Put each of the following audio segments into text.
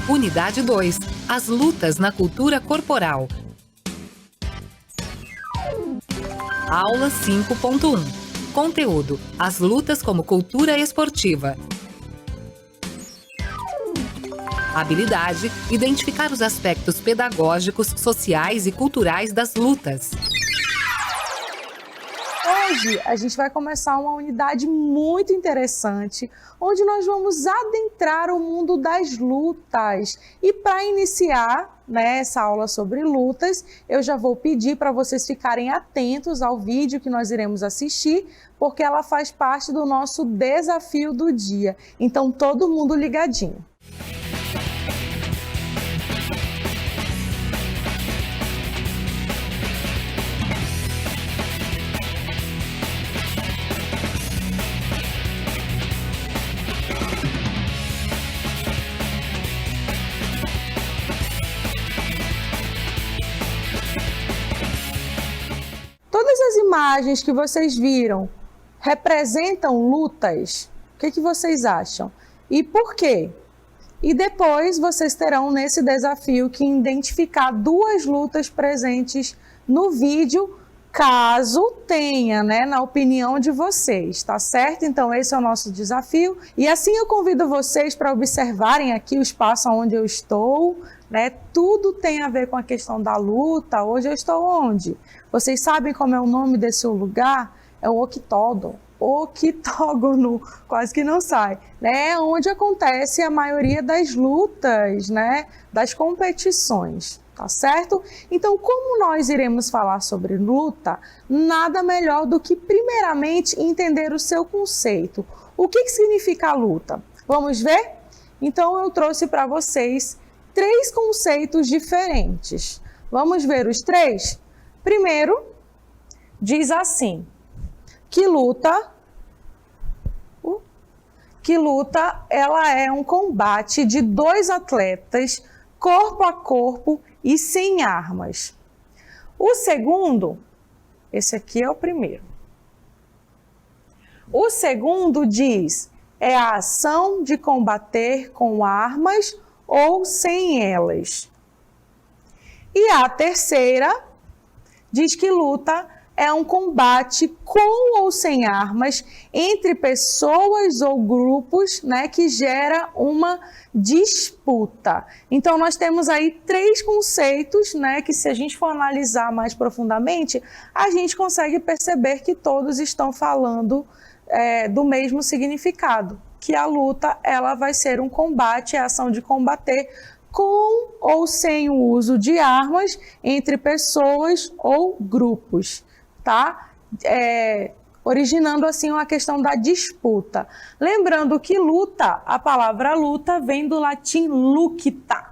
Unidade 2. As lutas na cultura corporal. Aula 5.1. Conteúdo: as lutas como cultura esportiva. Habilidade: identificar os aspectos pedagógicos, sociais e culturais das lutas. Hoje a gente vai começar uma unidade muito interessante, onde nós vamos adentrar o mundo das lutas. E para iniciar, essa aula sobre lutas, eu já vou pedir para vocês ficarem atentos ao vídeo que nós iremos assistir, porque ela faz parte do nosso desafio do dia. Então todo mundo ligadinho. Todas as imagens que vocês viram representam lutas? O que vocês acham? E por quê? E depois vocês terão nesse desafio que identificar duas lutas presentes no vídeo, caso tenha, na opinião de vocês, tá certo? Então esse é o nosso desafio. E assim eu convido vocês para observarem aqui o espaço onde eu estou, Tudo tem a ver com a questão da luta. Hoje eu estou onde? Vocês sabem como é o nome desse lugar? É o octógono. Octógono, quase que não sai. Onde acontece a maioria das lutas, das competições, tá certo? Então, como nós iremos falar sobre luta, nada melhor do que primeiramente entender o seu conceito. O que significa a luta? Vamos ver? Então, eu trouxe para vocês 3 conceitos diferentes. Vamos ver os 3? Primeiro, diz assim, que luta ela é um combate de 2 atletas, corpo a corpo e sem armas. O segundo, esse aqui é o primeiro. O segundo diz, é a ação de combater com armas ou sem elas. E a terceira diz que luta é um combate com ou sem armas entre pessoas ou grupos, que gera uma disputa. Então nós temos aí 3 conceitos, que se a gente for analisar mais profundamente, a gente consegue perceber que todos estão falando do mesmo significado, que a luta ela vai ser um combate, a ação de combater com ou sem o uso de armas entre pessoas ou grupos, tá? Originando assim uma questão da disputa. Lembrando que luta, a palavra luta vem do latim lucta,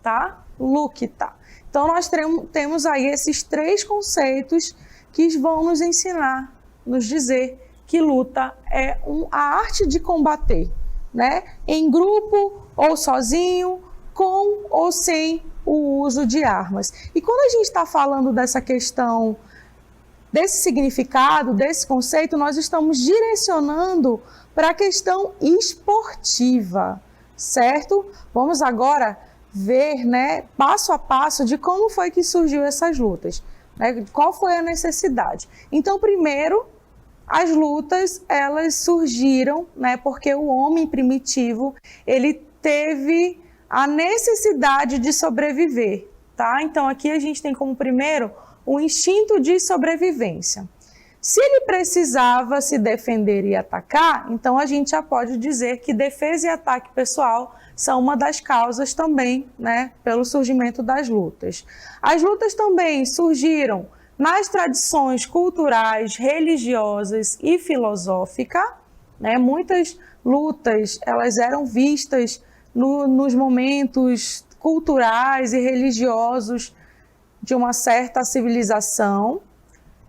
tá? Lucta. Então nós temos aí esses 3 conceitos que vão nos ensinar, nos dizer que luta é a arte de combater, em grupo ou sozinho, com ou sem o uso de armas. E quando a gente está falando dessa questão, desse significado, desse conceito, nós estamos direcionando para a questão esportiva, certo? Vamos agora ver, passo a passo de como foi que surgiu essas lutas, qual foi a necessidade. Então, primeiro, as lutas, elas surgiram, porque o homem primitivo, ele teve a necessidade de sobreviver, tá? Então, aqui a gente tem como primeiro o instinto de sobrevivência. Se ele precisava se defender e atacar, então a gente já pode dizer que defesa e ataque pessoal são uma das causas também, pelo surgimento das lutas. As lutas também surgiram nas tradições culturais, religiosas e filosóficas, muitas lutas elas eram vistas nos momentos culturais e religiosos de uma certa civilização.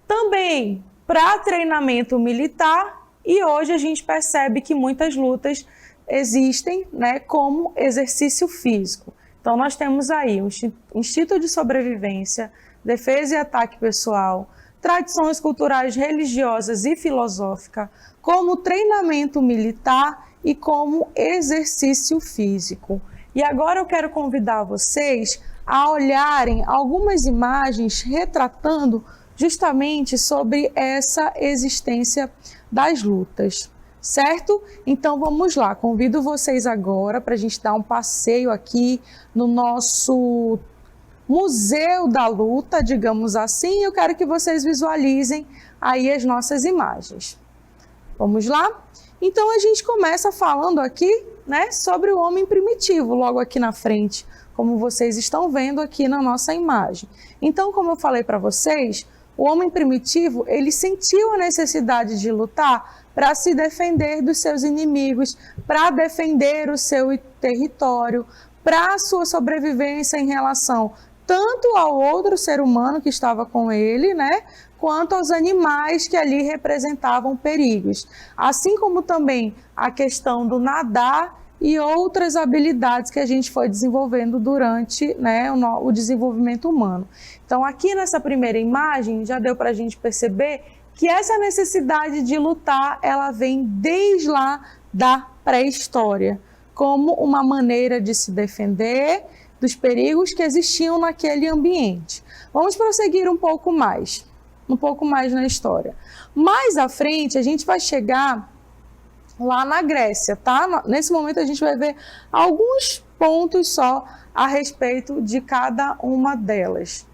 Também para treinamento militar, e hoje a gente percebe que muitas lutas existem como exercício físico. Então, nós temos aí o instinto de sobrevivência, defesa e ataque pessoal, tradições culturais religiosas e filosóficas, como treinamento militar e como exercício físico. E agora eu quero convidar vocês a olharem algumas imagens retratando justamente sobre essa existência das lutas, certo? Então vamos lá, convido vocês agora para a gente dar um passeio aqui no nosso Museu da Luta, digamos assim. Eu quero que vocês visualizem aí as nossas imagens. Vamos lá? Então a gente começa falando aqui, né, sobre o homem primitivo, logo aqui na frente, como vocês estão vendo aqui na nossa imagem. Então, como eu falei para vocês, o homem primitivo, ele sentiu a necessidade de lutar para se defender dos seus inimigos, para defender o seu território, para a sua sobrevivência em relação tanto ao outro ser humano que estava com ele, né, quanto aos animais que ali representavam perigos. Assim como também a questão do nadar e outras habilidades que a gente foi desenvolvendo durante, né, o desenvolvimento humano. Então, aqui nessa primeira imagem, já deu para a gente perceber que essa necessidade de lutar, ela vem desde lá da pré-história, como uma maneira de se defender dos perigos que existiam naquele ambiente. Vamos prosseguir um pouco mais na história. Mais à frente, a gente vai chegar lá na Grécia, tá? Nesse momento a gente vai ver alguns pontos só a respeito de cada uma delas.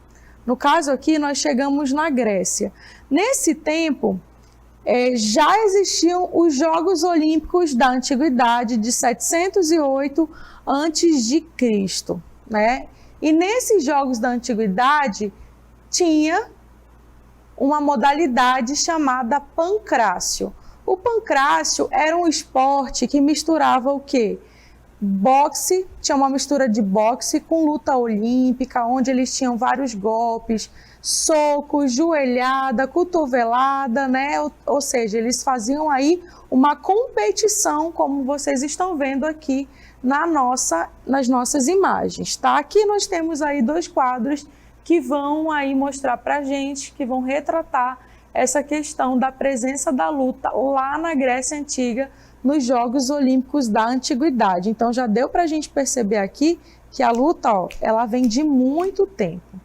No caso aqui, nós chegamos na Grécia. Nesse tempo, já existiam os Jogos Olímpicos da Antiguidade de 708 a.C., né? E nesses Jogos da Antiguidade tinha uma modalidade chamada pancrácio. O pancrácio era um esporte que misturava o quê? Boxe, tinha uma mistura de boxe com luta olímpica, onde eles tinham vários golpes, socos, joelhada, cotovelada, né? Ou seja, eles faziam aí uma competição, como vocês estão vendo aqui nas nossas imagens, tá? Aqui nós temos aí 2 quadros que vão aí mostrar pra gente, que vão retratar essa questão da presença da luta lá na Grécia Antiga, nos Jogos Olímpicos da Antiguidade. Então já deu para a gente perceber aqui que a luta, ó, ela vem de muito tempo.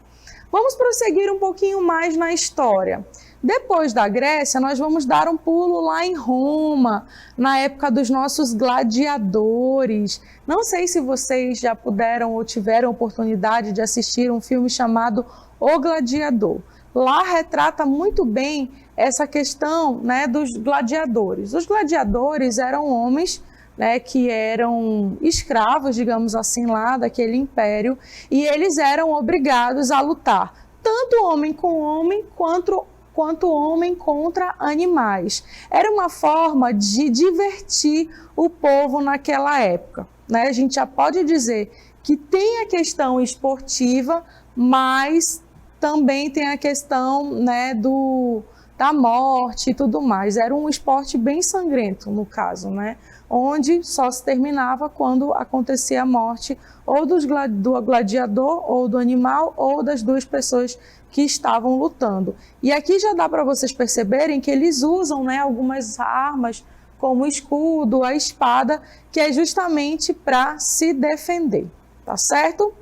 Vamos prosseguir um pouquinho mais na história. Depois da Grécia, nós vamos dar um pulo lá em Roma, na época dos nossos gladiadores. Não sei se vocês já puderam ou tiveram oportunidade de assistir um filme chamado O Gladiador. Lá retrata muito bem essa questão, né, dos gladiadores. Os gladiadores eram homens, né, que eram escravos, digamos assim, lá daquele império, e eles eram obrigados a lutar, tanto homem com homem, quanto homem contra animais. Era uma forma de divertir o povo naquela época, né? A gente já pode dizer que tem a questão esportiva, mas também tem a questão, né, da morte e tudo mais. Era um esporte bem sangrento, no caso, né, onde só se terminava quando acontecia a morte ou do gladiador, ou do animal, ou das 2 pessoas que estavam lutando. E aqui já dá para vocês perceberem que eles usam, né, algumas armas, como o escudo, a espada, que é justamente para se defender, tá certo?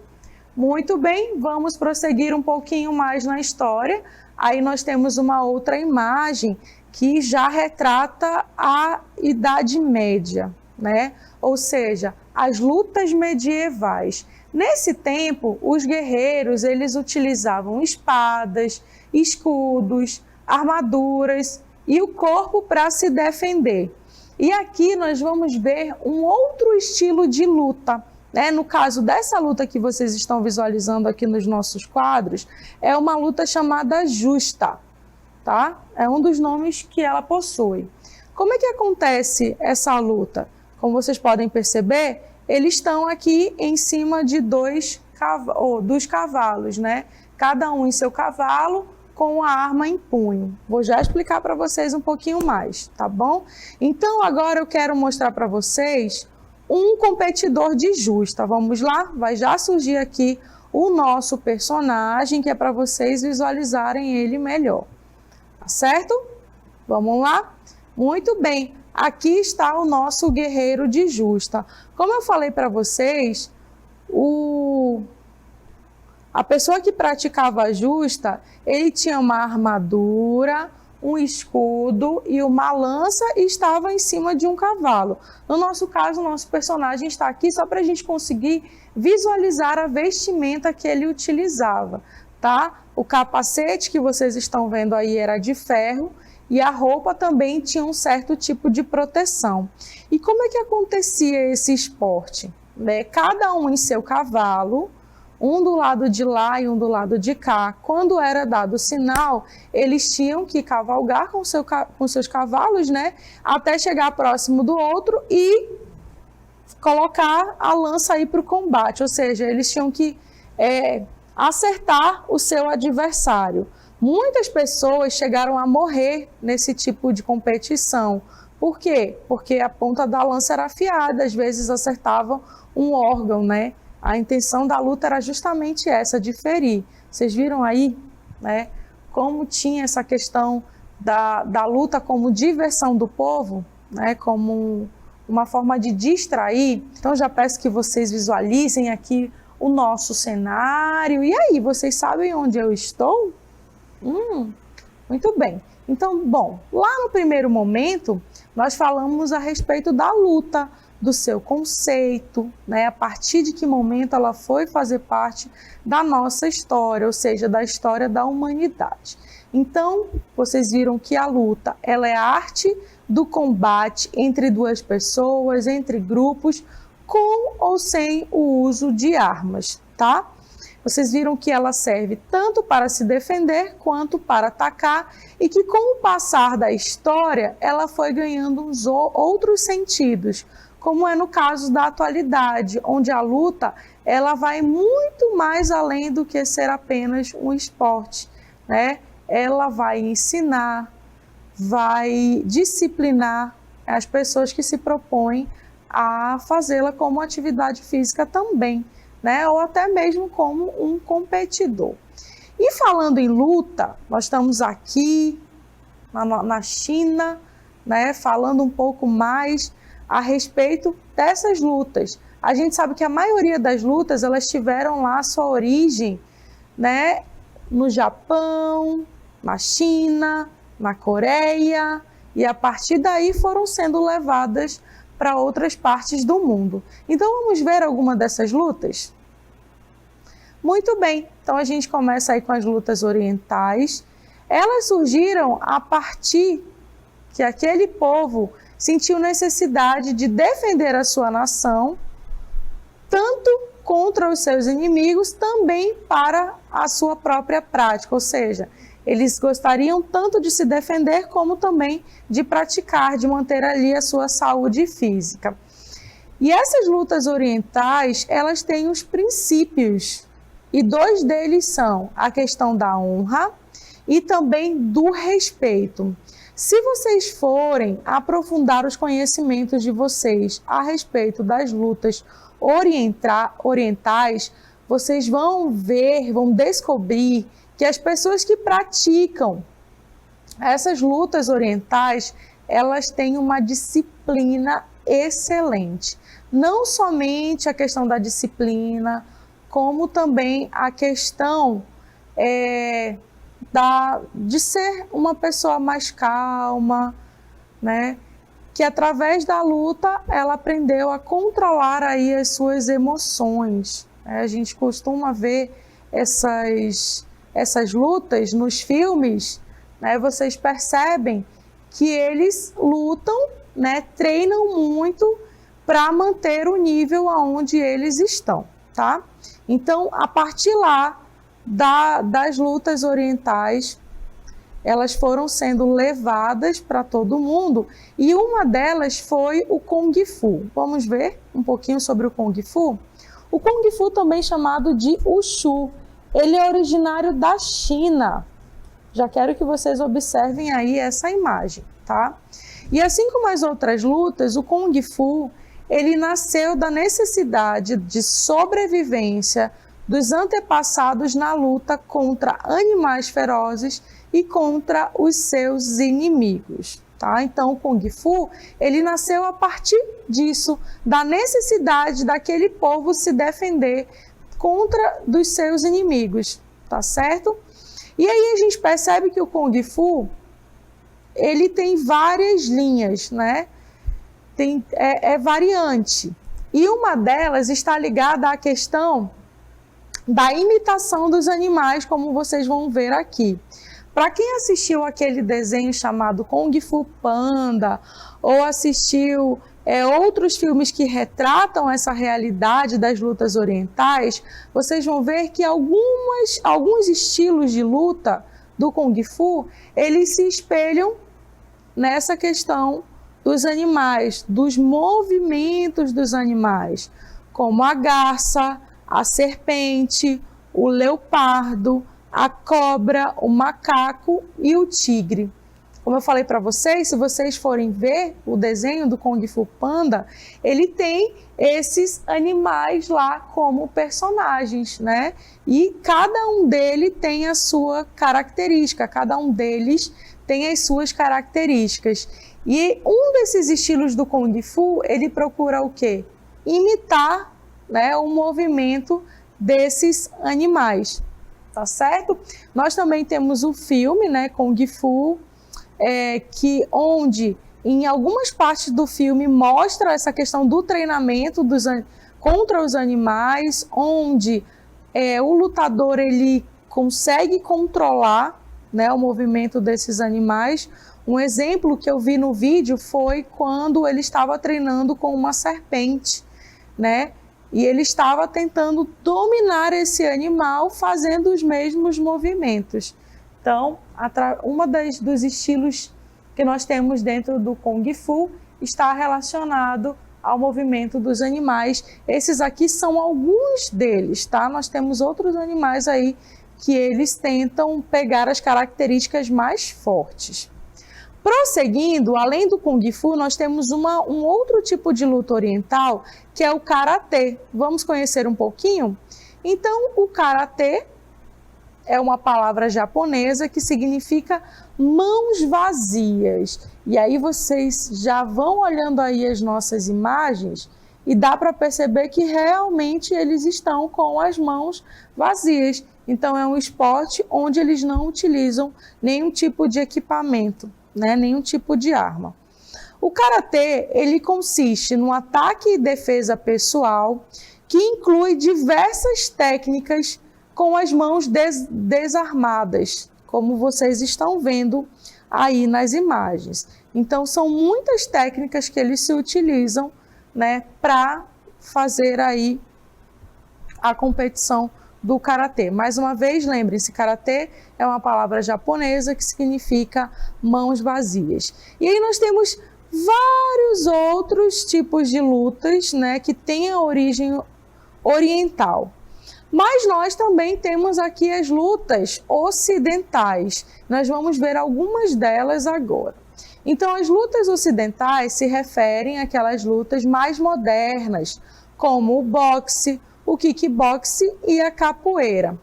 Muito bem, vamos prosseguir um pouquinho mais na história. Aí nós temos uma outra imagem que já retrata a Idade Média, né? Ou seja, as lutas medievais. Nesse tempo, os guerreiros, eles utilizavam espadas, escudos, armaduras e o corpo para se defender. E aqui nós vamos ver um outro estilo de luta, né? No caso dessa luta que vocês estão visualizando aqui nos nossos quadros, é uma luta chamada justa, tá? É um dos nomes que ela possui. Como é que acontece essa luta? Como vocês podem perceber, eles estão aqui em cima de dos cavalos, né? Cada um em seu cavalo, com a arma em punho. Vou já explicar para vocês um pouquinho mais, tá bom? Então agora eu quero mostrar para vocês um competidor de justa. Vamos lá? Vai já surgir aqui o nosso personagem, que é para vocês visualizarem ele melhor. Tá certo? Vamos lá? Muito bem. Aqui está o nosso guerreiro de justa. Como eu falei para vocês, a pessoa que praticava a justa, ele tinha uma armadura, um escudo e uma lança e estava em cima de um cavalo. No nosso caso, o nosso personagem está aqui só para a gente conseguir visualizar a vestimenta que ele utilizava, tá? O capacete que vocês estão vendo aí era de ferro e a roupa também tinha um certo tipo de proteção. E como é que acontecia esse esporte? Cada um em seu cavalo, um do lado de lá e um do lado de cá. Quando era dado o sinal, eles tinham que cavalgar com seus cavalos, né, até chegar próximo do outro e colocar a lança aí para o combate. Ou seja, eles tinham que acertar o seu adversário. Muitas pessoas chegaram a morrer nesse tipo de competição. Por quê? Porque a ponta da lança era afiada, às vezes acertavam um órgão, né? A intenção da luta era justamente essa, de ferir. Vocês viram aí, né, como tinha essa questão da luta como diversão do povo, né, como uma forma de distrair. Então já peço que vocês visualizem aqui o nosso cenário. E aí, vocês sabem onde eu estou? Muito bem. Então, bom, lá no primeiro momento, nós falamos a respeito da luta, do seu conceito, né? A partir de que momento ela foi fazer parte da nossa história, ou seja, da história da humanidade. Então, vocês viram que a luta, ela é a arte do combate entre duas pessoas, entre grupos, com ou sem o uso de armas, tá? Vocês viram que ela serve tanto para se defender quanto para atacar e que com o passar da história ela foi ganhando uns outros sentidos, como é no caso da atualidade, onde a luta ela vai muito mais além do que ser apenas um esporte, né? Ela vai ensinar, vai disciplinar as pessoas que se propõem a fazê-la como atividade física também, né? Ou até mesmo como um competidor. E falando em luta, nós estamos aqui na China, né? Falando um pouco mais a respeito dessas lutas. A gente sabe que a maioria das lutas elas tiveram lá a sua origem, né? No Japão, na China, na Coreia, e a partir daí foram sendo levadas para outras partes do mundo. Então vamos ver alguma dessas lutas? Muito bem, então a gente começa aí com as lutas orientais. Elas surgiram a partir que aquele povo sentiu necessidade de defender a sua nação, tanto contra os seus inimigos, também para a sua própria prática, ou seja, eles gostariam tanto de se defender como também de praticar, de manter ali a sua saúde física. E essas lutas orientais, elas têm os princípios, e dois deles são a questão da honra e também do respeito. Se vocês forem aprofundar os conhecimentos de vocês a respeito das lutas orientais, vocês vão ver, vão descobrir que as pessoas que praticam essas lutas orientais, elas têm uma disciplina excelente. Não somente a questão da disciplina, como também a questão de ser uma pessoa mais calma, né? Que através da luta ela aprendeu a controlar aí as suas emoções. A gente costuma ver essas lutas nos filmes, né? Vocês percebem que eles lutam, né? Treinam muito para manter o nível aonde eles estão, tá? Então, a partir lá das lutas orientais, elas foram sendo levadas para todo mundo e uma delas foi o Kung Fu. Vamos ver um pouquinho sobre o Kung Fu? O Kung Fu também chamado de Wushu, ele é originário da China. Já quero que vocês observem aí essa imagem, tá? E assim como as outras lutas, o Kung Fu, ele nasceu da necessidade de sobrevivência dos antepassados na luta contra animais ferozes e contra os seus inimigos. Tá? Então, o Kung Fu, ele nasceu a partir disso, da necessidade daquele povo se defender contra dos seus inimigos, tá certo? E aí a gente percebe que o Kung Fu, ele tem várias linhas, né? É variante. E uma delas está ligada à questão da imitação dos animais, como vocês vão ver aqui. Para quem assistiu aquele desenho chamado Kung Fu Panda, ou assistiu outros filmes que retratam essa realidade das lutas orientais, vocês vão ver que alguns estilos de luta do Kung Fu, eles se espelham nessa questão dos animais, dos movimentos dos animais, como a garça, a serpente, o leopardo, a cobra, o macaco e o tigre. Como eu falei para vocês, se vocês forem ver o desenho do Kung Fu Panda, ele tem esses animais lá como personagens, né? E cada um deles tem a sua característica, cada um deles tem as suas características. E um desses estilos do Kung Fu, ele procura o quê? Imitar, né, o movimento desses animais, tá certo? Nós também temos o filme, né, Kung Fu, onde em algumas partes do filme mostra essa questão do treinamento contra os animais, onde o lutador ele consegue controlar, né, o movimento desses animais. Um exemplo que eu vi no vídeo foi quando ele estava treinando com uma serpente, né? E ele estava tentando dominar esse animal fazendo os mesmos movimentos. Então, dos estilos que nós temos dentro do Kung Fu está relacionado ao movimento dos animais. Esses aqui são alguns deles, tá? Nós temos outros animais aí que eles tentam pegar as características mais fortes. Prosseguindo, além do Kung Fu, nós temos um outro tipo de luta oriental, que é o Karatê. Vamos conhecer um pouquinho? Então, o Karatê é uma palavra japonesa que significa mãos vazias. E aí vocês já vão olhando aí as nossas imagens e dá para perceber que realmente eles estão com as mãos vazias. Então, é um esporte onde eles não utilizam nenhum tipo de equipamento, né? Nenhum tipo de arma. O Karatê, ele consiste no ataque e defesa pessoal, que inclui diversas técnicas com as mãos desarmadas, como vocês estão vendo aí nas imagens. Então, são muitas técnicas que eles se utilizam, né, para fazer aí a competição do Karatê. Mais uma vez, lembrem-se, Karatê é uma palavra japonesa que significa mãos vazias. E aí nós temos vários outros tipos de lutas, né, que têm a origem oriental. Mas nós também temos aqui as lutas ocidentais. Nós vamos ver algumas delas agora. Então, as lutas ocidentais se referem àquelas lutas mais modernas, como o boxe, o kickboxing e a capoeira.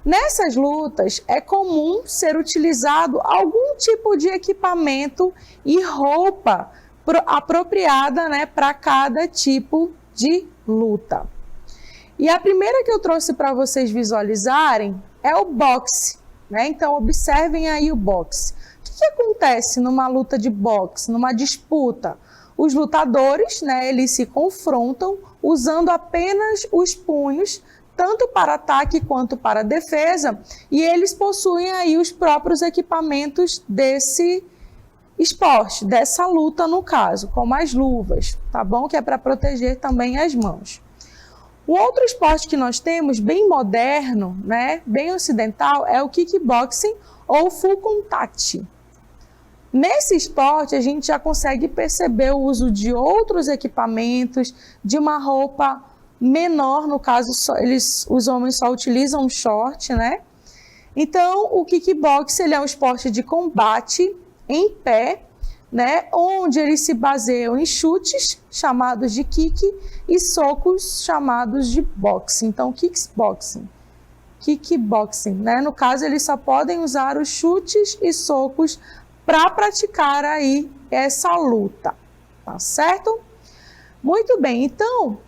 Nessas lutas, é comum ser utilizado algum tipo de equipamento e roupa apropriada, né, para cada tipo de luta. E a primeira que eu trouxe para vocês visualizarem é o boxe, né? Então, observem aí o boxe. O que acontece numa luta de boxe, numa disputa? Os lutadores, né, eles se confrontam usando apenas os punhos, tanto para ataque quanto para defesa, e eles possuem aí os próprios equipamentos desse esporte, dessa luta no caso, como as luvas, tá bom? Que é para proteger também as mãos. O outro esporte que nós temos, bem moderno, né, bem ocidental, é o kickboxing ou full contact. Nesse esporte, a gente já consegue perceber o uso de outros equipamentos, de uma roupa menor, no caso, os homens só utilizam um short, né? Então, o kickboxing ele é um esporte de combate em pé, né, onde eles se baseiam em chutes, chamados de kick, e socos, chamados de boxing. Então, kickboxing, né? No caso, eles só podem usar os chutes e socos para praticar aí essa luta, tá certo? Muito bem, então,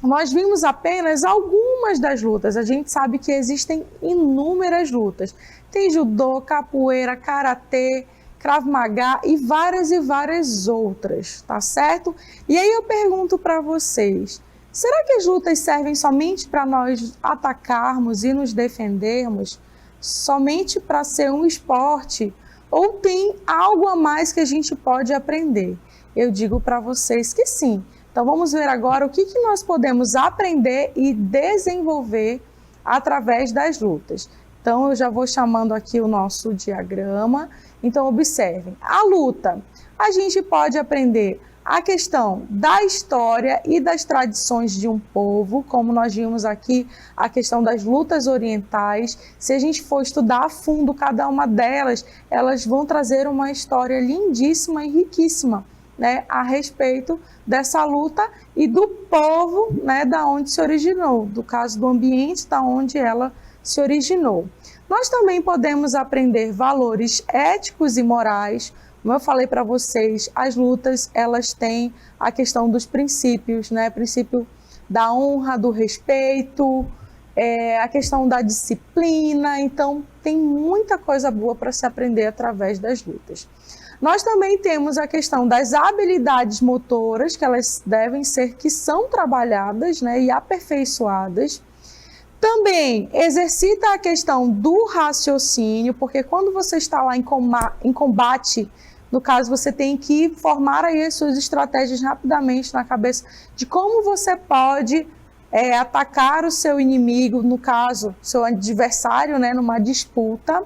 nós vimos apenas algumas das lutas. A gente sabe que existem inúmeras lutas. Tem judô, capoeira, karatê, Krav Maga e várias outras, tá certo? E aí eu pergunto para vocês, será que as lutas servem somente para nós atacarmos e nos defendermos? Somente para ser um esporte? Ou tem algo a mais que a gente pode aprender? Eu digo para vocês que sim. Então vamos ver agora o que nós podemos aprender e desenvolver através das lutas. Então eu já vou chamando aqui o nosso diagrama. Então observem, a luta, a gente pode aprender a questão da história e das tradições de um povo, como nós vimos aqui, a questão das lutas orientais. Se a gente for estudar a fundo cada uma delas, elas vão trazer uma história lindíssima e riquíssima, né, a respeito dessa luta e do povo, né, da onde se originou, do caso do ambiente da onde ela se originou. Nós também podemos aprender valores éticos e morais. Como eu falei para vocês, as lutas, elas têm a questão dos princípios, né, princípio da honra, do respeito, a questão da disciplina. Então, tem muita coisa boa para se aprender através das lutas. Nós também temos a questão das habilidades motoras, que elas que são trabalhadas, né, e aperfeiçoadas. Também exercita a questão do raciocínio, porque quando você está lá em combate, no caso, você tem que formar aí as suas estratégias rapidamente na cabeça de como você pode atacar o seu inimigo, no caso, seu adversário, né, numa disputa.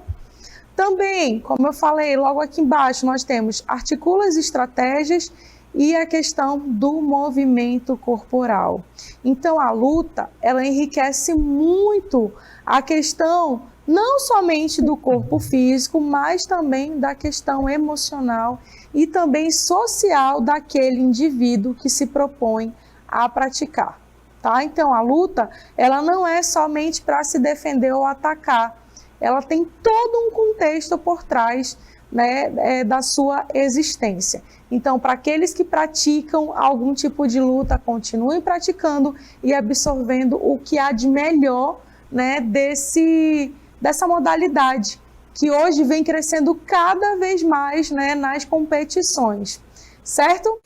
Também, como eu falei, logo aqui embaixo, nós temos articula as estratégias e a questão do movimento corporal. Então, a luta, ela enriquece muito a questão não somente do corpo físico, mas também da questão emocional e também social daquele indivíduo que se propõe a praticar, tá? Então, a luta, ela não é somente para se defender ou atacar, ela tem todo um contexto por trás, né, da sua existência. Então, para aqueles que praticam algum tipo de luta, continuem praticando e absorvendo o que há de melhor, né, dessa modalidade, que hoje vem crescendo cada vez mais, né, nas competições, certo?